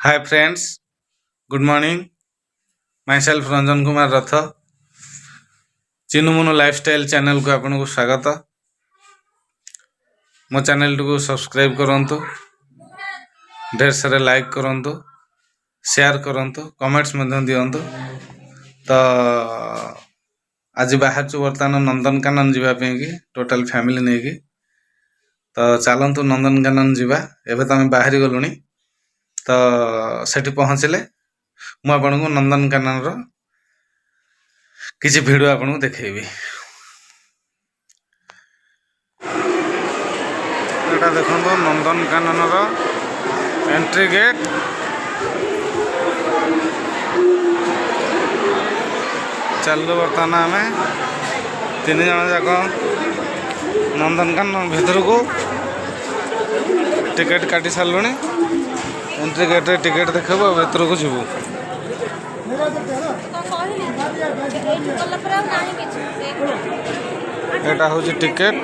Hi friends, good morning. Myself Ranjan Kumar Ratha. Chinumunu lifestyle channel को आपन को स्वागत। मो चैनल को सब्सक्राइब करंतु, ढेर सारे लाइक करंतु, शेयर करंतु, कमेंट्स मध्य दियंतु। तो आज बाहर चु वर्तमान नंदनकानन जीवा पे की टोटल फैमिली नै की तो चलंतु नंदनकानन जीवा। एबे त हम बाहरी गलुनी तो सेठी पहुंचले मु आपन को नंदनकानन रो किछि वीडियो आपन को देखेबी। एटा देखंतो नंदनकानन रो एंट्री गेट। चलो बर्तमान आम तीन जन जाक नंदनकानन भीतर को टिकेट काटी सारू। एंट्री गेट रे टिकेट देखबो भीतर को जीवो। एटा होची टिकेट।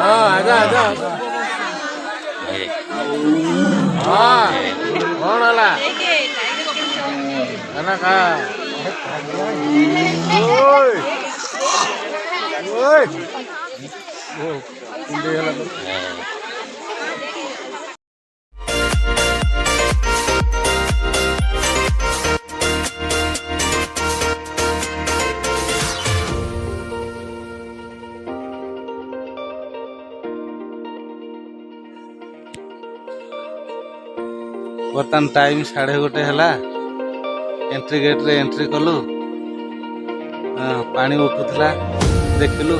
आजा कौन वाला खाना खा बर्तमान टाइम 1:30 है। एंट्री गेट रे एंट्री कलु। पानी उठुला देखिलु,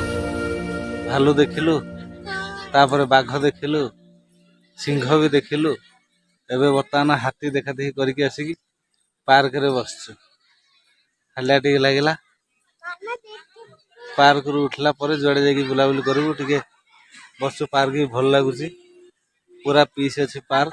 भालू देखिलु, तापर बाघ देखिलु, सिंह भी देखिलु। एबे बर्तमान हाथी देखा देखी करके आसिकी पार्क रे बसछु। हल्ला टिके लागिला। पार्क रु उठला परे जुआड़े जाके बुलाबुली करबु टिके बसछु। पार्क भी भल लागुची, पूरा पीस अछि पार्क।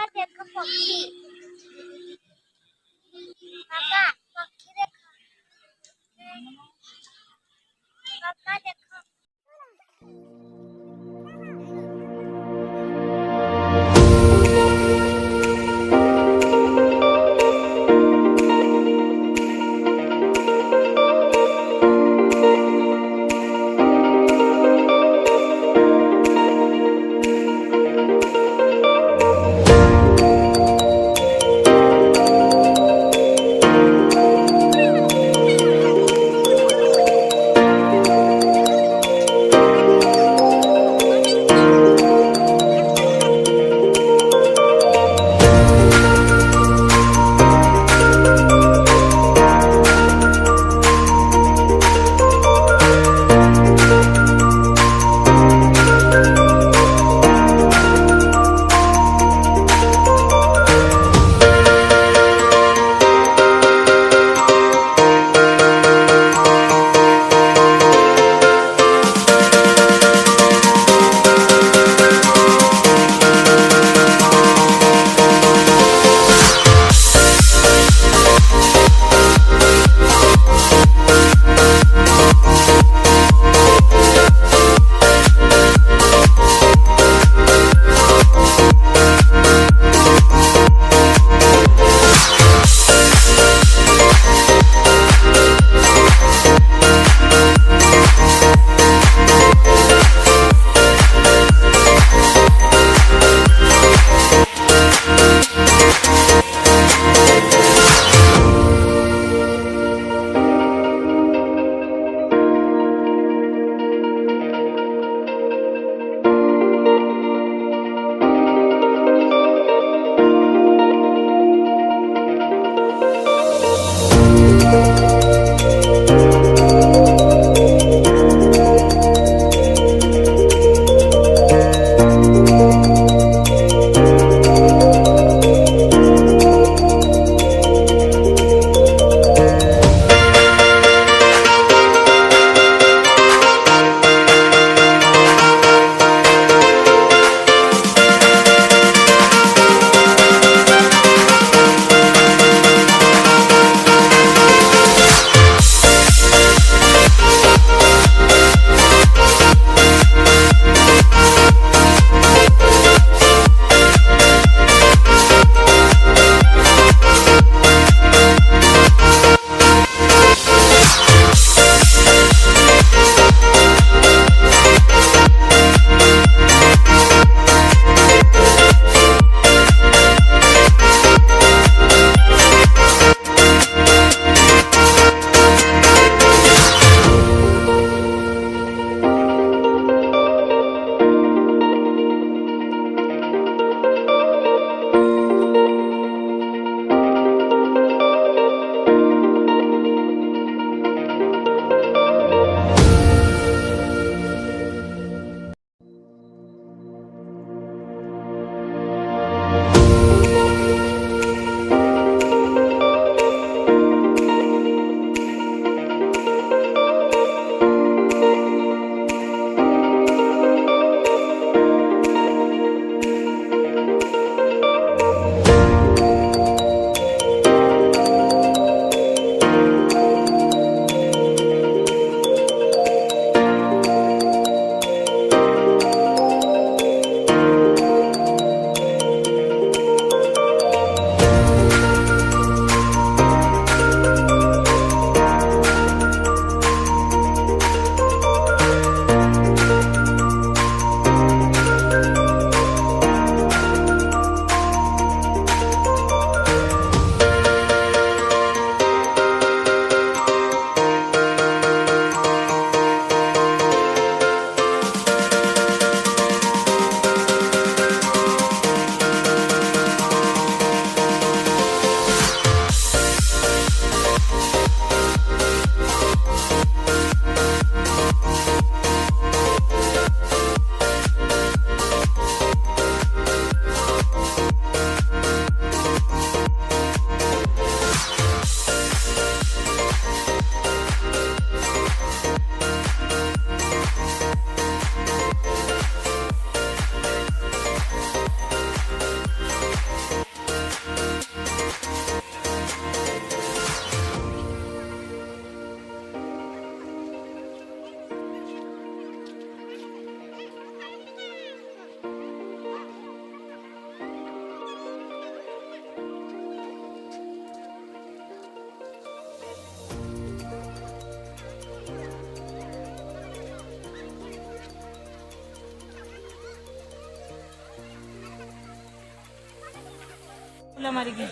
आसला मारिकी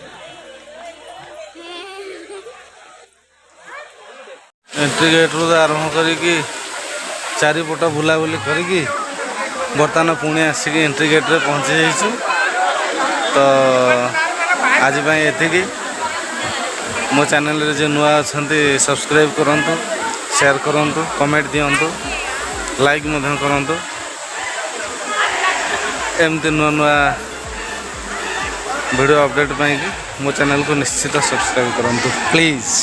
एंट्री गेट रू आरंभ करी चारिपट बुलाबुली करी बर्तमान पुणी आसिक एंट्री गेट रे पहुँची जाइए। तो आज एतिकी मो चैनल रे जो नुआ अच्छा सब्सक्राइब करूँ, शेयर करूँ, कमेंट दिंतु, लाइक करूँ। एमती नुआ नुआ वीडियो अपडेट पाई मो चैनल को निश्चित सब्सक्राइब करूँ प्लीज़।